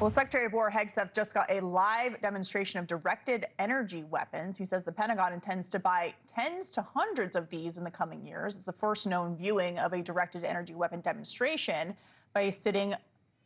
Well, Secretary of War Hegseth just got a live demonstration of directed energy weapons. He says the Pentagon intends to buy tens to hundreds of these in the coming years. It's the first known viewing of a directed energy weapon demonstration by a sitting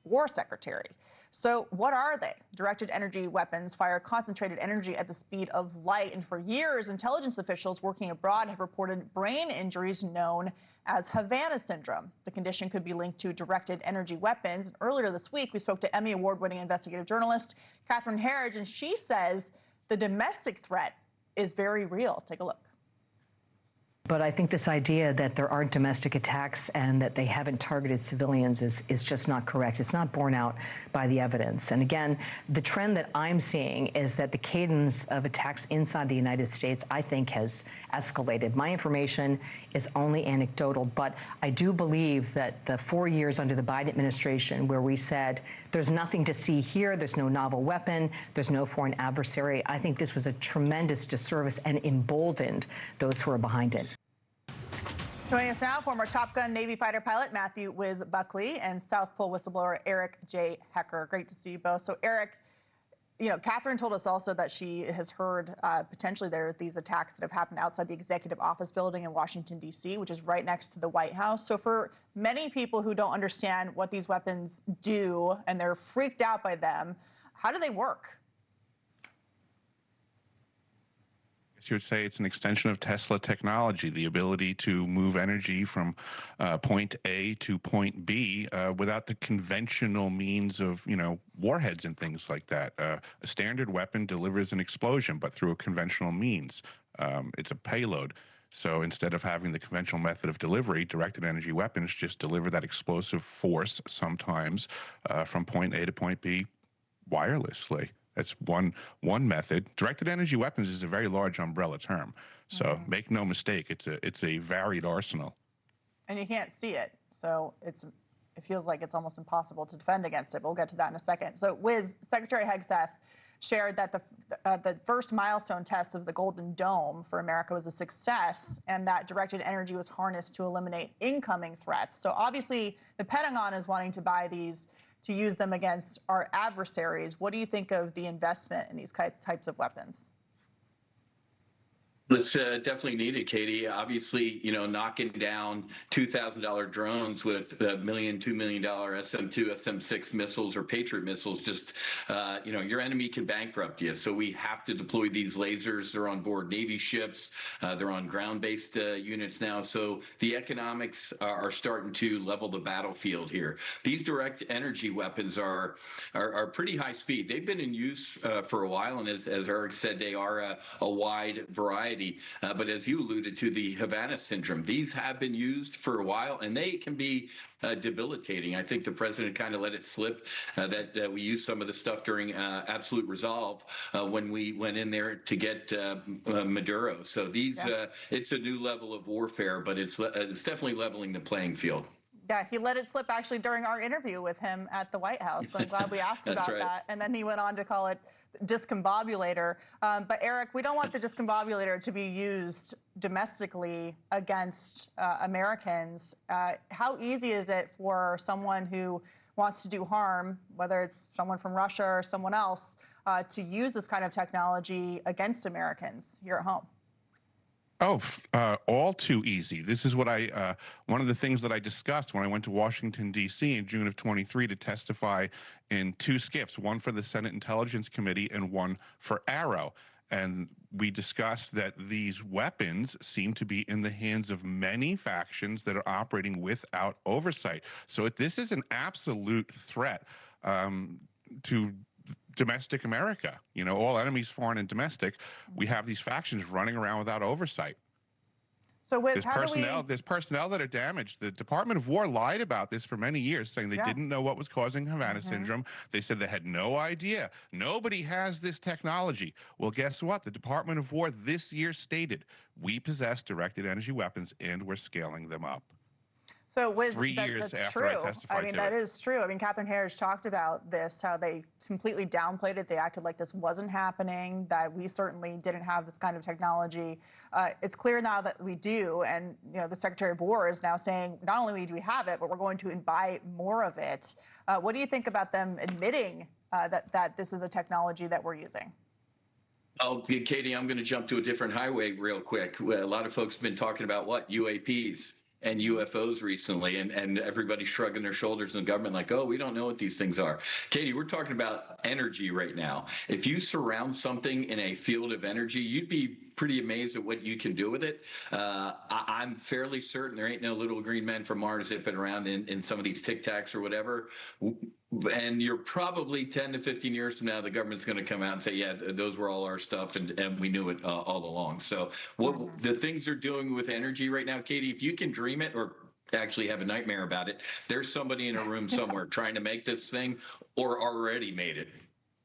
war secretary. So what are they? Directed energy weapons fire concentrated energy at the speed of light. And for years, intelligence officials working abroad have reported brain injuries known as Havana syndrome. The condition could be linked to directed energy weapons. And earlier this week, we spoke to Emmy Award-winning investigative journalist Catherine Herridge, and she says the domestic threat is very real. Take a look. But I think this idea that there aren't domestic attacks and that they haven't targeted civilians is just not correct. It's not borne out by the evidence. And again, the trend that I'm seeing is that the cadence of attacks inside the United States, I think, has escalated. My information is only anecdotal, but I do believe that the 4 years under the Biden administration where we said there's nothing to see here, there's no novel weapon, there's no foreign adversary, I think this was a tremendous disservice and emboldened those who are behind it. Joining us now, former Top Gun Navy fighter pilot Matthew Whiz Buckley and South Pole whistleblower Eric J. Hecker. Great to see you both. So, Eric, you know, Catherine told us also that she has heard potentially there are these attacks that have happened outside the executive office building in Washington, D.C., which is right next to the White House. So for many people who don't understand what these weapons do and they're freaked out by them, how do they work? You would say it's an extension of Tesla technology, the ability to move energy from point A to point B without the conventional means of, warheads and things like that. A standard weapon delivers an explosion, but through a conventional means. It's a payload. So instead of having the conventional method of delivery, directed energy weapons just deliver that explosive force sometimes from point A to point B wirelessly. That's one method. Directed energy weapons is a very large umbrella term. So make no mistake, it's a varied arsenal. And you can't see it, so it feels like it's almost impossible to defend against it. But we'll get to that in a second. So, Whiz, Secretary Hegseth shared that the first milestone test of the Golden Dome for America was a success, and that directed energy was harnessed to eliminate incoming threats. So obviously, the Pentagon is wanting to buy these to use them against our adversaries. What do you think of the investment in these types of weapons? It's definitely needed, Katie. Obviously, knocking down $2,000 drones with $1 million, $2 million SM-2, SM-6 missiles or Patriot missiles, just, your enemy can bankrupt you. So we have to deploy these lasers. They're on board Navy ships. They're on ground-based units now. So the economics are starting to level the battlefield here. These direct energy weapons are pretty high speed. They've been in use for a while, and as Eric said, they are a wide variety. But as you alluded to, the Havana syndrome, these have been used for a while, and they can be debilitating. I think the president kind of let it slip that we used some of the stuff during absolute resolve when we went in there to get Maduro. So these, it's a new level of warfare, but it's definitely leveling the playing field. Yeah, he let it slip actually during our interview with him at the White House. So I'm glad we asked about that. And then he went on to call it discombobulator. But Eric, we don't want the discombobulator to be used domestically against Americans. How easy is it for someone who wants to do harm, whether it's someone from Russia or someone else, to use this kind of technology against Americans here at home? Oh, all too easy. This is what one of the things that I discussed when I went to Washington, D.C. in June of 23 to testify in 2 SCIFs, one for the Senate Intelligence Committee and one for Arrow. And we discussed that these weapons seem to be in the hands of many factions that are operating without oversight. So this is an absolute threat to domestic America. All enemies, foreign and domestic. We have these factions running around without oversight. So, Whiz, there's personnel that are damaged. The Department of War lied about this for many years, saying they didn't know what was causing Havana syndrome. They said they had no idea. Nobody has this technology. Well, guess what? The Department of War this year stated, we possess directed energy weapons and we're scaling them up. So, Whiz, 3 years that's after true. I testified to that it. is true. Catherine Herridge talked about this, how they completely downplayed it. They acted like this wasn't happening, that we certainly didn't have this kind of technology. It's clear now that we do, and the Secretary of War is now saying not only do we have it, but we're going to buy more of it. What do you think about them admitting that this is a technology that we're using? Oh, Katie, I'm going to jump to a different highway real quick. A lot of folks have been talking about UAPs and UFOs recently, and everybody shrugging their shoulders in the government like, oh, we don't know what these things are. Katie, we're talking about energy right now. If you surround something in a field of energy, you'd be pretty amazed at what you can do with it. I'm fairly certain there ain't no little green men from Mars zipping around in some of these Tic Tacs or whatever. And you're probably 10 to 15 years from now, the government's going to come out and say, yeah, those were all our stuff, and we knew it all along. So what the things they're doing with energy right now, Katie, if you can dream it or actually have a nightmare about it, there's somebody in a room somewhere trying to make this thing or already made it.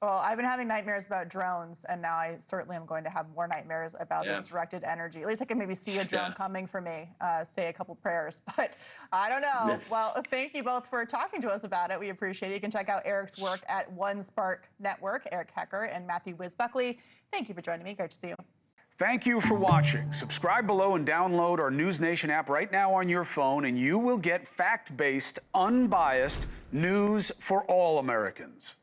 Well, I've been having nightmares about drones, and now I certainly am going to have more nightmares about this directed energy. At least I can maybe see a drone coming for me, say a couple prayers, but I don't know. Well, thank you both for talking to us about it. We appreciate it. You can check out Eric's work at One Spark Network, Eric Hecker and Matthew Whiz Buckley. Thank you for joining me. Great to see you. Thank you for watching. Subscribe below and download our NewsNation app right now on your phone, and you will get fact-based, unbiased news for all Americans.